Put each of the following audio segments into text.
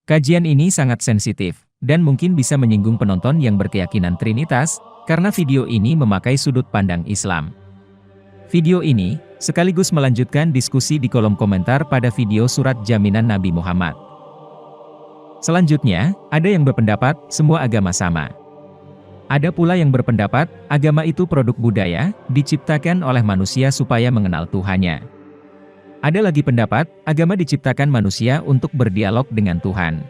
Kajian ini sangat sensitif, dan mungkin bisa menyinggung penonton yang berkeyakinan Trinitas, karena video ini memakai sudut pandang Islam. Video ini, sekaligus melanjutkan diskusi di kolom komentar pada video surat jaminan Nabi Muhammad. Selanjutnya, ada yang berpendapat, semua agama sama. Ada pula yang berpendapat, agama itu produk budaya, diciptakan oleh manusia supaya mengenal Tuhannya. Ada lagi pendapat, agama diciptakan manusia untuk berdialog dengan Tuhan.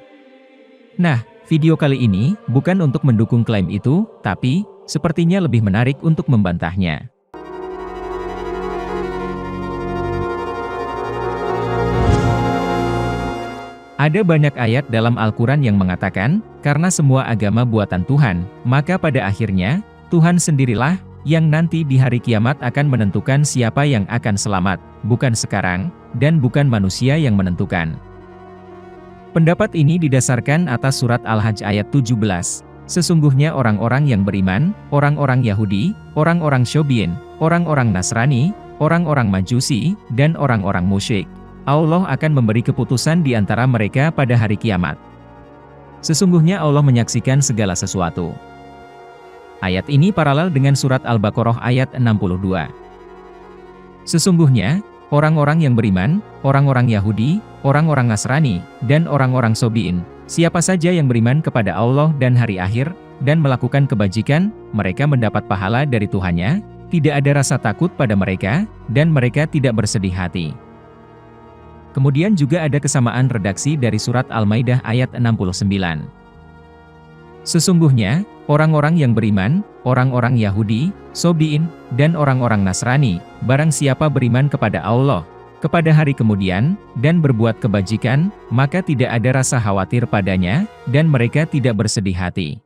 Nah, video kali ini bukan untuk mendukung klaim itu, tapi sepertinya lebih menarik untuk membantahnya. Ada banyak ayat dalam Al-Quran yang mengatakan, karena semua agama buatan Tuhan, maka pada akhirnya, Tuhan sendirilah yang nanti di hari kiamat akan menentukan siapa yang akan selamat, bukan sekarang, dan bukan manusia yang menentukan. Pendapat ini didasarkan atas surat Al-Hajj ayat 17. Sesungguhnya orang-orang yang beriman, orang-orang Yahudi, orang-orang Syobiin, orang-orang Nasrani, orang-orang Majusi, dan orang-orang musyrik, Allah akan memberi keputusan di antara mereka pada hari kiamat. Sesungguhnya Allah menyaksikan segala sesuatu. Ayat ini paralel dengan surat Al-Baqarah ayat 62. Sesungguhnya, orang-orang yang beriman, orang-orang Yahudi, orang-orang Nasrani, dan orang-orang Syobiin, siapa saja yang beriman kepada Allah dan hari akhir, dan melakukan kebajikan, mereka mendapat pahala dari Tuhannya, tidak ada rasa takut pada mereka, dan mereka tidak bersedih hati. Kemudian juga ada kesamaan redaksi dari surat Al-Maidah ayat 69. Sesungguhnya, orang-orang yang beriman, orang-orang Yahudi, Syobiin, dan orang-orang Nasrani, barang siapa beriman kepada Allah, kepada hari kemudian, dan berbuat kebajikan, maka tidak ada rasa khawatir padanya, dan mereka tidak bersedih hati.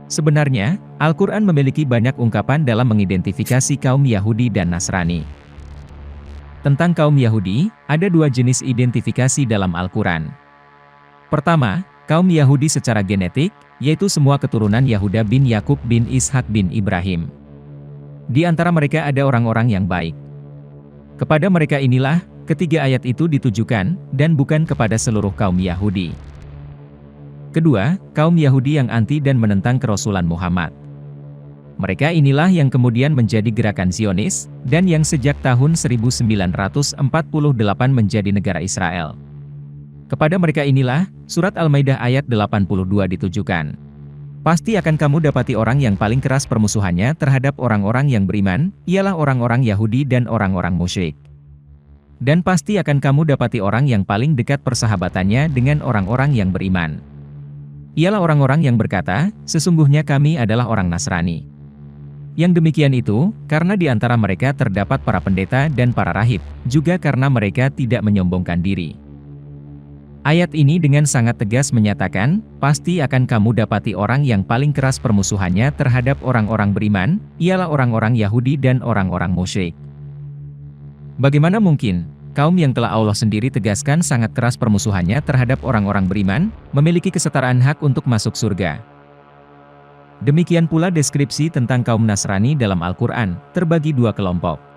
Sebenarnya, Al-Quran memiliki banyak ungkapan dalam mengidentifikasi kaum Yahudi dan Nasrani. Tentang kaum Yahudi, ada dua jenis identifikasi dalam Al-Quran. Pertama, kaum Yahudi secara genetik, yaitu semua keturunan Yahuda bin Yakub bin Ishak bin Ibrahim. Di antara mereka ada orang-orang yang baik. Kepada mereka inilah, ketiga ayat itu ditujukan, dan bukan kepada seluruh kaum Yahudi. Kedua, kaum Yahudi yang anti dan menentang kerasulan Muhammad. Mereka inilah yang kemudian menjadi gerakan Zionis, dan yang sejak tahun 1948 menjadi negara Israel. Kepada mereka inilah, surat Al-Maidah ayat 82 ditujukan. Pasti akan kamu dapati orang yang paling keras permusuhannya terhadap orang-orang yang beriman, ialah orang-orang Yahudi dan orang-orang musyrik. Dan pasti akan kamu dapati orang yang paling dekat persahabatannya dengan orang-orang yang beriman. Ialah orang-orang yang berkata, sesungguhnya kami adalah orang Nasrani. Yang demikian itu, karena di antara mereka terdapat para pendeta dan para rahib, juga karena mereka tidak menyombongkan diri. Ayat ini dengan sangat tegas menyatakan, pasti akan kamu dapati orang yang paling keras permusuhannya terhadap orang-orang beriman, ialah orang-orang Yahudi dan orang-orang musyrik. Bagaimana mungkin, kaum yang telah Allah sendiri tegaskan sangat keras permusuhannya terhadap orang-orang beriman, memiliki kesetaraan hak untuk masuk surga? Demikian pula deskripsi tentang kaum Nasrani dalam Al-Quran, terbagi dua kelompok.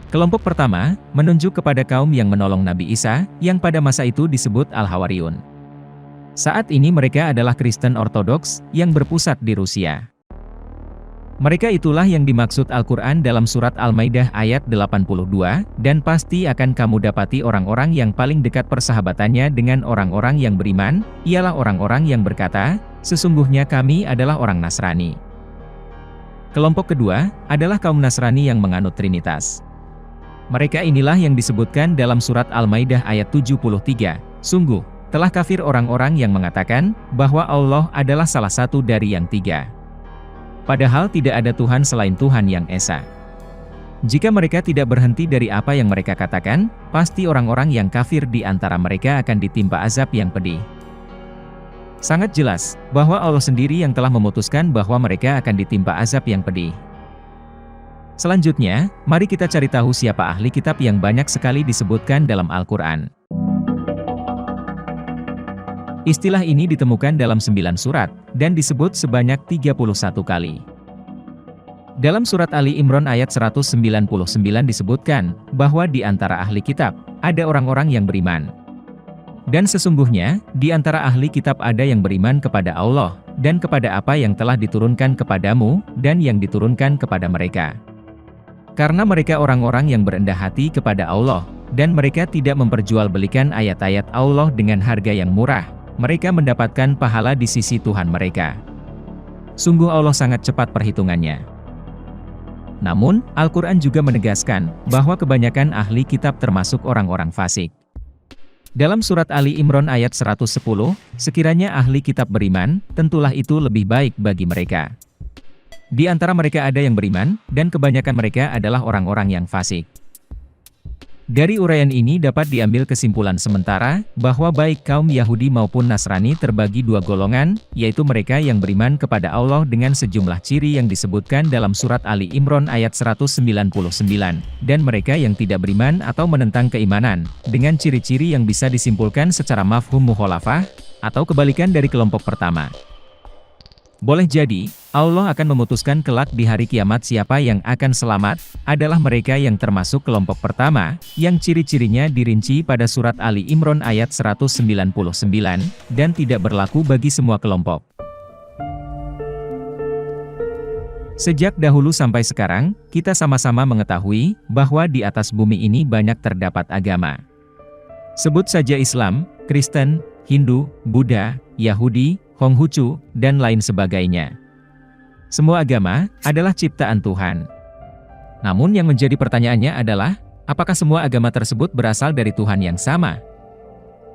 Kelompok pertama, menunjuk kepada kaum yang menolong Nabi Isa, yang pada masa itu disebut Al-Hawariyun. Saat ini mereka adalah Kristen Ortodoks, yang berpusat di Rusia. Mereka itulah yang dimaksud Al-Quran dalam surat Al-Maidah ayat 82, dan pasti akan kamu dapati orang-orang yang paling dekat persahabatannya dengan orang-orang yang beriman, ialah orang-orang yang berkata, sesungguhnya kami adalah orang Nasrani. Kelompok kedua, adalah kaum Nasrani yang menganut Trinitas. Mereka inilah yang disebutkan dalam surat Al-Maidah ayat 73, sungguh, telah kafir orang-orang yang mengatakan, bahwa Allah adalah salah satu dari yang tiga. Padahal tidak ada Tuhan selain Tuhan yang Esa. Jika mereka tidak berhenti dari apa yang mereka katakan, pasti orang-orang yang kafir di antara mereka akan ditimpa azab yang pedih. Sangat jelas, bahwa Allah sendiri yang telah memutuskan bahwa mereka akan ditimpa azab yang pedih. Selanjutnya, mari kita cari tahu siapa ahli kitab yang banyak sekali disebutkan dalam Al-Quran. Istilah ini ditemukan dalam 9 surat, dan disebut sebanyak 31 kali. Dalam surat Ali Imran ayat 199 disebutkan, bahwa di antara ahli kitab, ada orang-orang yang beriman. Dan sesungguhnya, di antara ahli kitab ada yang beriman kepada Allah, dan kepada apa yang telah diturunkan kepadamu, dan yang diturunkan kepada mereka. Karena mereka orang-orang yang berendah hati kepada Allah, dan mereka tidak memperjualbelikan ayat-ayat Allah dengan harga yang murah, mereka mendapatkan pahala di sisi Tuhan mereka. Sungguh Allah sangat cepat perhitungannya. Namun, Al-Quran juga menegaskan, bahwa kebanyakan ahli kitab termasuk orang-orang fasik. Dalam surat Ali Imran ayat 110, sekiranya ahli kitab beriman, tentulah itu lebih baik bagi mereka. Di antara mereka ada yang beriman, dan kebanyakan mereka adalah orang-orang yang fasik. Dari uraian ini dapat diambil kesimpulan sementara, bahwa baik kaum Yahudi maupun Nasrani terbagi dua golongan, yaitu mereka yang beriman kepada Allah dengan sejumlah ciri yang disebutkan dalam surat Ali Imran ayat 199, dan mereka yang tidak beriman atau menentang keimanan, dengan ciri-ciri yang bisa disimpulkan secara mafhum mukhalafah, atau kebalikan dari kelompok pertama. Boleh jadi, Allah akan memutuskan kelak di hari kiamat siapa yang akan selamat, adalah mereka yang termasuk kelompok pertama, yang ciri-cirinya dirinci pada surat Ali Imran ayat 199, dan tidak berlaku bagi semua kelompok. Sejak dahulu sampai sekarang, kita sama-sama mengetahui, bahwa di atas bumi ini banyak terdapat agama. Sebut saja Islam, Kristen, Hindu, Buddha, Yahudi, Konghucu, dan lain sebagainya. Semua agama adalah ciptaan Tuhan. Namun yang menjadi pertanyaannya adalah, apakah semua agama tersebut berasal dari Tuhan yang sama?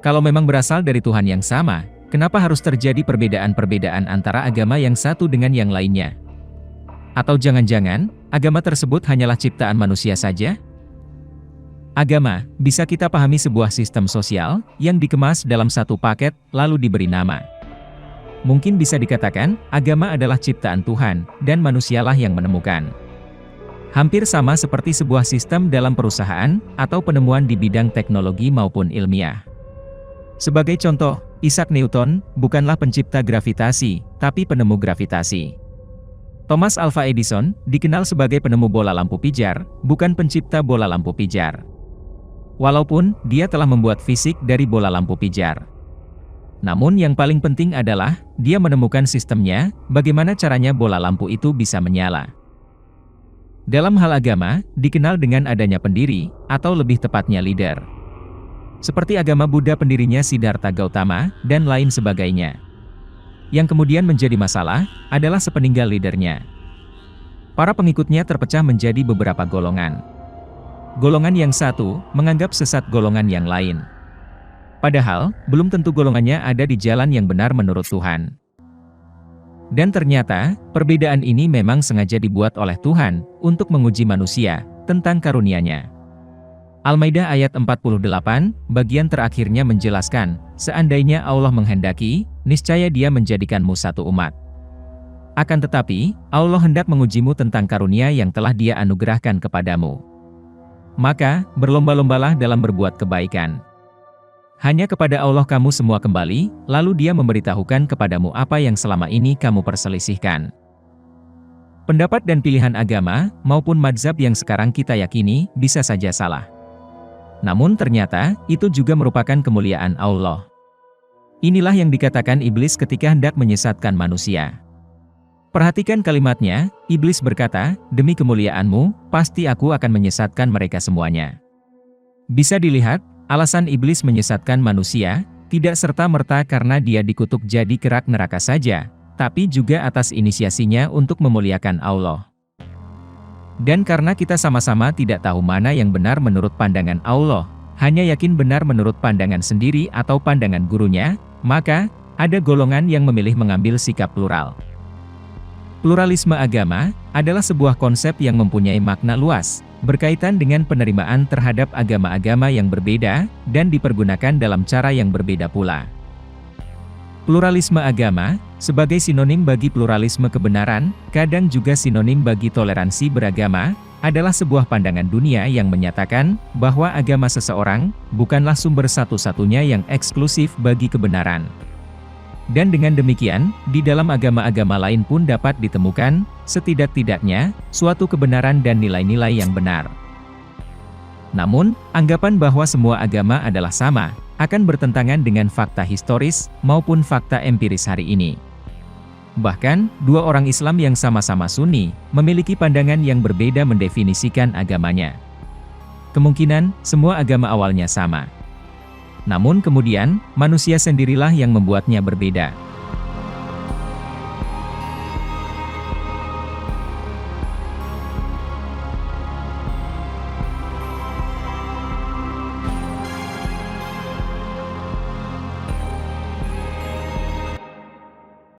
Kalau memang berasal dari Tuhan yang sama, kenapa harus terjadi perbedaan-perbedaan antara agama yang satu dengan yang lainnya? Atau jangan-jangan, agama tersebut hanyalah ciptaan manusia saja? Agama bisa kita pahami sebuah sistem sosial yang dikemas dalam satu paket lalu diberi nama. Mungkin bisa dikatakan, agama adalah ciptaan Tuhan, dan manusialah yang menemukan. Hampir sama seperti sebuah sistem dalam perusahaan, atau penemuan di bidang teknologi maupun ilmiah. Sebagai contoh, Isaac Newton bukanlah pencipta gravitasi, tapi penemu gravitasi. Thomas Alva Edison dikenal sebagai penemu bola lampu pijar, bukan pencipta bola lampu pijar. Walaupun dia telah membuat fisik dari bola lampu pijar. Namun yang paling penting adalah, dia menemukan sistemnya, bagaimana caranya bola lampu itu bisa menyala. Dalam hal agama, dikenal dengan adanya pendiri, atau lebih tepatnya leader. Seperti agama Buddha pendirinya Siddhartha Gautama, dan lain sebagainya. Yang kemudian menjadi masalah, adalah sepeninggal leadernya. Para pengikutnya terpecah menjadi beberapa golongan. Golongan yang satu, menganggap sesat golongan yang lain. Padahal, belum tentu golongannya ada di jalan yang benar menurut Tuhan. Dan ternyata, perbedaan ini memang sengaja dibuat oleh Tuhan, untuk menguji manusia, tentang karunia-Nya. Al-Maidah ayat 48, bagian terakhirnya menjelaskan, seandainya Allah menghendaki, niscaya Dia menjadikanmu satu umat. Akan tetapi, Allah hendak mengujimu tentang karunia yang telah Dia anugerahkan kepadamu. Maka, berlomba-lombalah dalam berbuat kebaikan. Hanya kepada Allah kamu semua kembali, lalu Dia memberitahukan kepadamu apa yang selama ini kamu perselisihkan. Pendapat dan pilihan agama, maupun mazhab yang sekarang kita yakini, bisa saja salah. Namun ternyata, itu juga merupakan kemuliaan Allah. Inilah yang dikatakan iblis ketika hendak menyesatkan manusia. Perhatikan kalimatnya, iblis berkata, demi kemuliaanmu, pasti aku akan menyesatkan mereka semuanya. Bisa dilihat, alasan iblis menyesatkan manusia, tidak serta-merta karena dia dikutuk jadi kerak neraka saja, tapi juga atas inisiasinya untuk memuliakan Allah. Dan karena kita sama-sama tidak tahu mana yang benar menurut pandangan Allah, hanya yakin benar menurut pandangan sendiri atau pandangan gurunya, maka, ada golongan yang memilih mengambil sikap plural. Pluralisme agama, adalah sebuah konsep yang mempunyai makna luas, berkaitan dengan penerimaan terhadap agama-agama yang berbeda, dan dipergunakan dalam cara yang berbeda pula. Pluralisme agama, sebagai sinonim bagi pluralisme kebenaran, kadang juga sinonim bagi toleransi beragama, adalah sebuah pandangan dunia yang menyatakan, bahwa agama seseorang, bukanlah sumber satu-satunya yang eksklusif bagi kebenaran. Dan dengan demikian, di dalam agama-agama lain pun dapat ditemukan, setidak-tidaknya, suatu kebenaran dan nilai-nilai yang benar. Namun, anggapan bahwa semua agama adalah sama, akan bertentangan dengan fakta historis maupun fakta empiris hari ini. Bahkan, dua orang Islam yang sama-sama Sunni, memiliki pandangan yang berbeda mendefinisikan agamanya. Kemungkinan, semua agama awalnya sama. Namun kemudian, manusia sendirilah yang membuatnya berbeda.